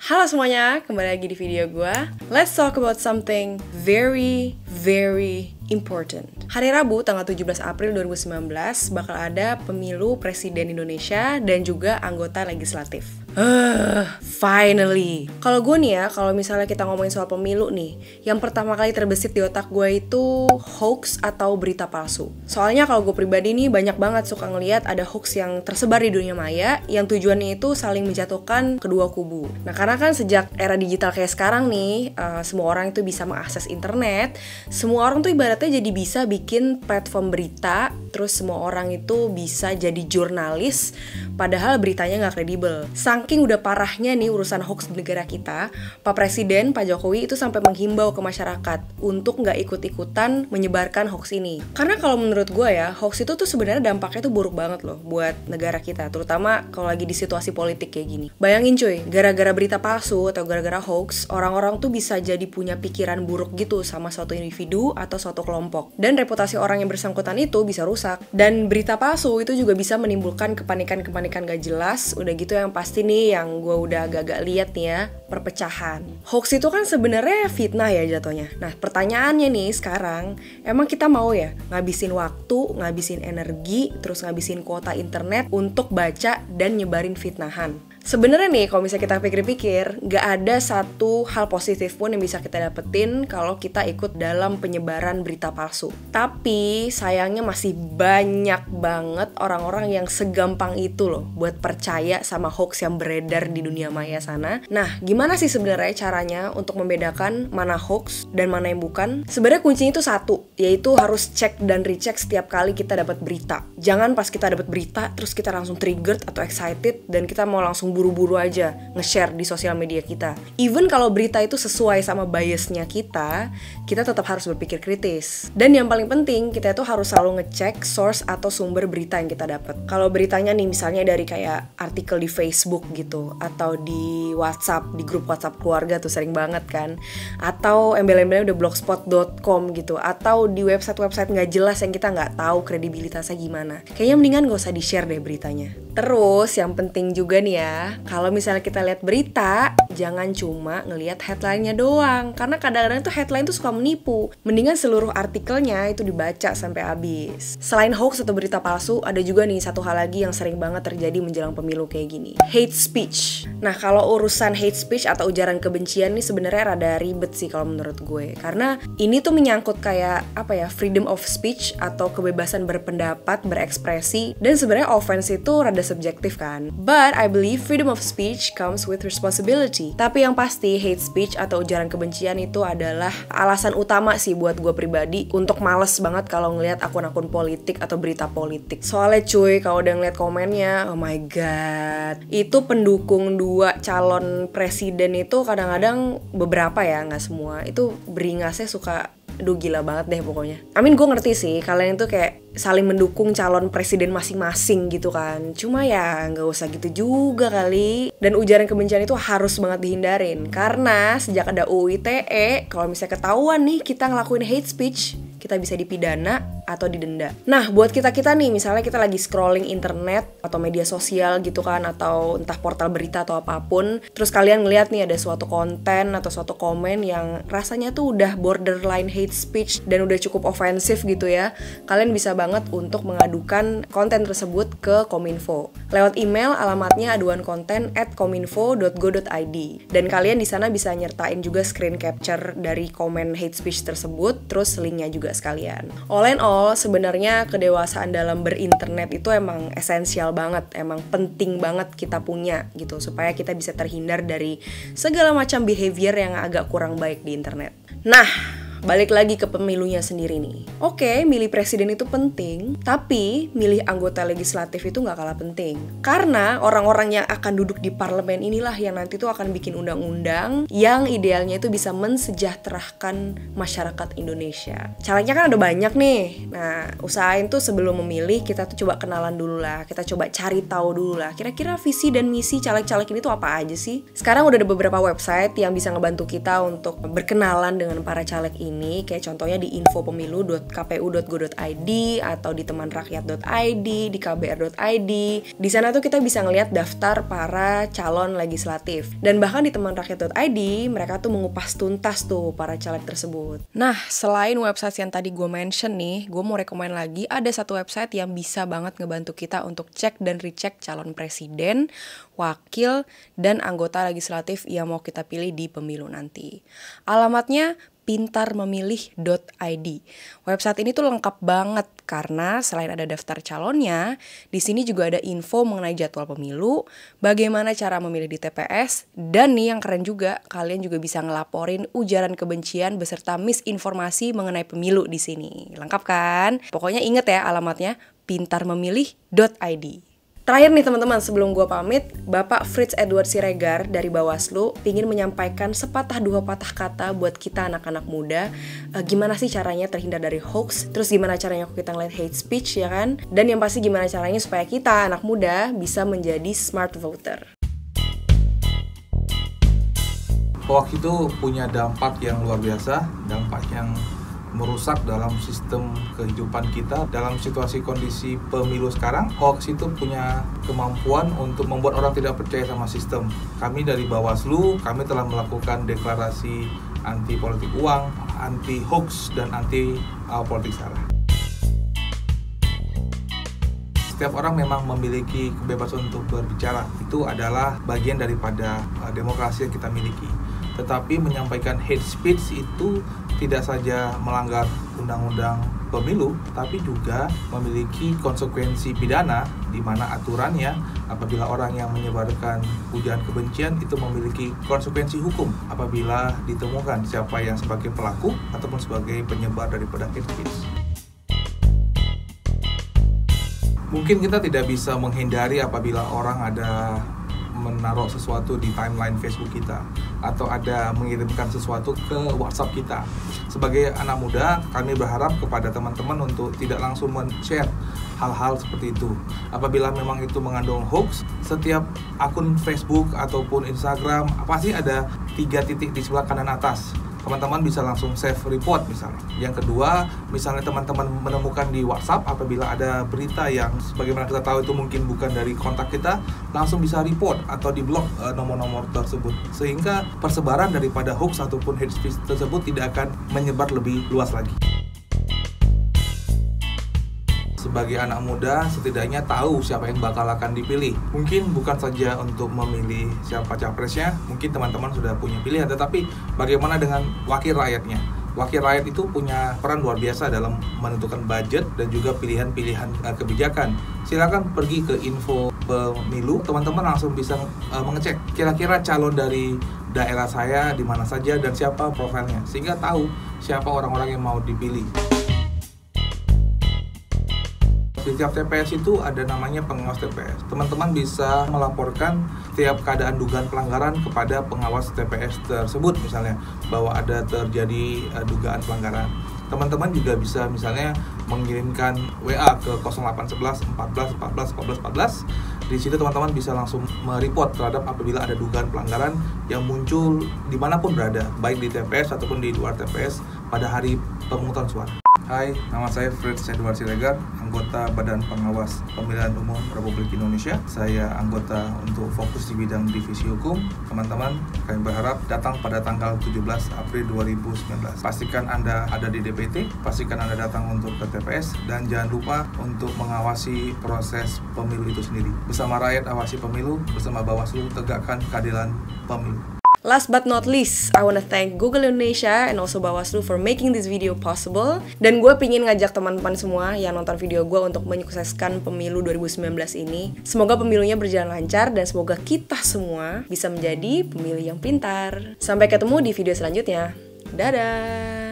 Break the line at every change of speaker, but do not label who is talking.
Halo semuanya, kembali lagi di video gue. Let's talk about something very important. Hari Rabu tanggal 17 April 2019 bakal ada pemilu presiden Indonesia dan juga anggota legislatif. Finally. Kalau gue nih ya, kalau misalnya kita ngomongin soal pemilu nih, yang pertama kali terbesit di otak gue itu hoax atau berita palsu. Soalnya kalau gue pribadi nih banyak banget suka ngelihat ada hoax yang tersebar di dunia maya yang tujuannya itu saling menjatuhkan kedua kubu. Nah, karena kan sejak era digital kayak sekarang nih, semua orang itu bisa mengakses internet, semua orang tuh ibaratnya jadi bisa bikin platform berita, terus semua orang itu bisa jadi jurnalis, padahal beritanya nggak kredibel. Saking udah parahnya nih urusan hoax di negara kita, Pak Presiden, Pak Jokowi itu sampai menghimbau ke masyarakat untuk nggak ikut-ikutan menyebarkan hoax ini. Karena kalau menurut gue ya, hoax itu tuh sebenarnya dampaknya tuh buruk banget loh buat negara kita, terutama kalau lagi di situasi politik kayak gini. Bayangin cuy, gara-gara berita palsu atau gara-gara hoax, orang-orang tuh bisa jadi punya pikiran buruk gitu sama suatu individu atau suatu kelompok. Dan reputasi orang yang bersangkutan itu bisa rusak. Dan berita palsu itu juga bisa menimbulkan kepanikan-kepanikan gak jelas. Udah gitu yang pasti nih yang gue udah agak-agak lihat nih ya, perpecahan. Hoax itu kan sebenarnya fitnah ya jatuhnya. Nah, pertanyaannya nih sekarang, emang kita mau ya ngabisin waktu, ngabisin energi, terus ngabisin kuota internet untuk baca dan nyebarin fitnahan? Sebenarnya nih, kalau misalnya kita pikir-pikir, gak ada satu hal positif pun yang bisa kita dapetin kalau kita ikut dalam penyebaran berita palsu. Tapi sayangnya masih banyak banget orang-orang yang segampang itu loh buat percaya sama hoax yang beredar di dunia maya sana. Nah, gimana sih sebenarnya caranya untuk membedakan mana hoax dan mana yang bukan? Sebenarnya kuncinya itu satu, yaitu harus cek dan recheck setiap kali kita dapat berita. Jangan pas kita dapat berita terus kita langsung triggered atau excited dan kita mau langsung buru-buru aja nge-share di sosial media kita. Even kalau berita itu sesuai sama biasnya kita tetap harus berpikir kritis. Dan yang paling penting, kita itu harus selalu ngecek source atau sumber berita yang kita dapat. Kalau beritanya nih misalnya dari kayak artikel di Facebook gitu, atau di WhatsApp, di grup WhatsApp keluarga tuh sering banget kan, atau embel-embelnya udah blogspot.com gitu, atau di website-website nggak jelas yang kita nggak tahu kredibilitasnya gimana. Kayaknya mendingan gak usah di-share deh beritanya. Terus yang penting juga nih ya, kalau misalnya kita lihat berita, jangan cuma ngelihat headline-nya doang. Karena kadang-kadang tuh headline tuh suka menipu. Mendingan seluruh artikelnya itu dibaca sampai habis. Selain hoax atau berita palsu, ada juga nih satu hal lagi yang sering banget terjadi menjelang pemilu kayak gini. Hate speech. Nah, kalau urusan hate speech atau ujaran kebencian nih sebenarnya rada ribet sih kalau menurut gue. Karena ini tuh menyangkut kayak freedom of speech atau kebebasan berpendapat, berekspresi. Dan sebenarnya offense itu rada subjektif kan. But I believe freedom of speech comes with responsibility. Tapi yang pasti hate speech atau ujaran kebencian itu adalah alasan utama sih buat gue pribadi untuk males banget kalau ngelihat akun-akun politik atau berita politik. Soalnya cuy, kalau udah ngeliat komennya, oh my god, itu pendukung dua calon presiden itu kadang-kadang beberapa ya, nggak semua, itu beringasnya suka gila banget deh pokoknya. Gue ngerti sih kalian itu kayak saling mendukung calon presiden masing-masing gitu kan. Cuma ya nggak usah gitu juga kali. Dan ujaran kebencian itu harus banget dihindarin. Karena sejak ada UU ITE, kalau misalnya ketahuan nih kita ngelakuin hate speech, kita bisa dipidana atau didenda. Nah, buat kita-kita nih, misalnya kita lagi scrolling internet atau media sosial gitu kan, atau entah portal berita atau apapun, terus kalian ngeliat nih ada suatu konten atau suatu komen yang rasanya tuh udah borderline hate speech dan udah cukup ofensif gitu ya, kalian bisa banget untuk mengadukan konten tersebut ke Kominfo. Lewat email alamatnya aduankonten@kominfo.go.id. Dan kalian di sana bisa nyertain juga screen capture dari komen hate speech tersebut, terus linknya juga sekalian. All in all, sebenarnya kedewasaan dalam berinternet itu emang esensial banget, emang penting banget kita punya gitu, supaya kita bisa terhindar dari segala macam behavior yang agak kurang baik di internet. Nah, balik lagi ke pemilunya sendiri nih. Oke, milih presiden itu penting, tapi milih anggota legislatif itu gak kalah penting. Karena orang-orang yang akan duduk di parlemen inilah yang nanti tuh akan bikin undang-undang yang idealnya itu bisa mensejahterakan masyarakat Indonesia. Caranya kan ada banyak nih. Nah, usahain tuh sebelum memilih, kita tuh coba kenalan dulu lah. Kita coba cari tahu dulu lah. Kira-kira visi dan misi caleg-caleg ini tuh apa aja sih? Sekarang udah ada beberapa website yang bisa ngebantu kita untuk berkenalan dengan para caleg ini. ini, kayak contohnya di info.pemilu.kpu.go.id atau di temanrakyat.id, di kbr.id. Di sana tuh kita bisa ngelihat daftar para calon legislatif. Dan bahkan di temanrakyat.id, mereka tuh mengupas tuntas tuh para caleg tersebut. Nah, selain website yang tadi gue mention nih, gue mau rekomen lagi ada satu website yang bisa banget ngebantu kita untuk cek dan recheck calon presiden, wakil, dan anggota legislatif yang mau kita pilih di pemilu nanti. Alamatnya pintarmemilih.id. Website ini tuh lengkap banget karena selain ada daftar calonnya, di sini juga ada info mengenai jadwal pemilu, bagaimana cara memilih di TPS, dan nih yang keren juga, kalian juga bisa ngelaporin ujaran kebencian beserta misinformasi mengenai pemilu di sini. Lengkap kan? Pokoknya inget ya alamatnya pintarmemilih.id. Terakhir nih teman-teman, sebelum gue pamit, Bapak Fritz Edward Siregar dari Bawaslu ingin menyampaikan sepatah dua patah kata buat kita anak-anak muda. Gimana sih caranya terhindar dari hoax, terus gimana caranya kita ngeliat hate speech, ya kan? Dan yang pasti gimana caranya supaya kita anak muda bisa menjadi smart voter.
Hoax itu punya dampak yang luar biasa, dampak yang merusak dalam sistem kehidupan kita. Dalam situasi kondisi pemilu sekarang, hoax itu punya kemampuan untuk membuat orang tidak percaya sama sistem. Kami dari Bawaslu, kami telah melakukan deklarasi anti politik uang, anti hoax, dan anti politik sara. Setiap orang memang memiliki kebebasan untuk berbicara. Itu adalah bagian daripada demokrasi yang kita miliki. Tetapi menyampaikan hate speech itu tidak saja melanggar undang-undang pemilu, tapi juga memiliki konsekuensi pidana, di mana aturannya apabila orang yang menyebarkan ujaran kebencian itu memiliki konsekuensi hukum apabila ditemukan siapa yang sebagai pelaku ataupun sebagai penyebar daripada hate speech. Mungkin kita tidak bisa menghindari apabila orang ada menaruh sesuatu di timeline Facebook kita atau ada mengirimkan sesuatu ke WhatsApp kita. Sebagai anak muda, kami berharap kepada teman-teman untuk tidak langsung men-share hal-hal seperti itu. Apabila memang itu mengandung hoax, setiap akun Facebook ataupun Instagram pasti ada 3 titik di sebelah kanan atas. Teman-teman bisa langsung save report misalnya. Yang kedua, misalnya teman-teman menemukan di WhatsApp apabila ada berita yang sebagaimana kita tahu itu mungkin bukan dari kontak kita, langsung bisa report atau di-block nomor-nomor tersebut. Sehingga persebaran daripada hoax ataupun hate speech tersebut tidak akan menyebar lebih luas lagi. Sebagai anak muda, setidaknya tahu siapa yang bakal akan dipilih. Mungkin bukan saja untuk memilih siapa capresnya, mungkin teman-teman sudah punya pilihan, tetapi bagaimana dengan wakil rakyatnya? Wakil rakyat itu punya peran luar biasa dalam menentukan budget dan juga pilihan-pilihan kebijakan. Silakan pergi ke info pemilu, teman-teman langsung bisa mengecek kira-kira calon dari daerah saya di mana saja dan siapa profilnya, sehingga tahu siapa orang-orang yang mau dipilih. Di setiap TPS itu ada namanya pengawas TPS. Teman-teman bisa melaporkan setiap keadaan dugaan pelanggaran kepada pengawas TPS tersebut, misalnya bahwa ada terjadi dugaan pelanggaran. Teman-teman juga bisa misalnya mengirimkan WA ke 0811 14 14 14 14. Di situ teman-teman bisa langsung mereport terhadap apabila ada dugaan pelanggaran yang muncul dimanapun berada, baik di TPS ataupun di luar TPS pada hari pemungutan suara. Hai, nama saya Fritz Edward Siregar, anggota Badan Pengawas Pemilihan Umum Republik Indonesia. Saya anggota untuk fokus di bidang divisi hukum. Teman-teman, kami berharap datang pada tanggal 17 April 2019. Pastikan Anda ada di DPT, pastikan Anda datang untuk ke TPS, dan jangan lupa untuk mengawasi proses pemilu itu sendiri. Bersama rakyat awasi pemilu, bersama Bawaslu tegakkan keadilan pemilu.
Last but not least, I wanna thank Google Indonesia and also Bawaslu for making this video possible. Dan gue pingin ngajak teman-teman semua yang nonton video gue untuk menyukseskan pemilu 2019 ini. Semoga pemilunya berjalan lancar dan semoga kita semua bisa menjadi pemilih yang pintar. Sampai ketemu di video selanjutnya. Dadah!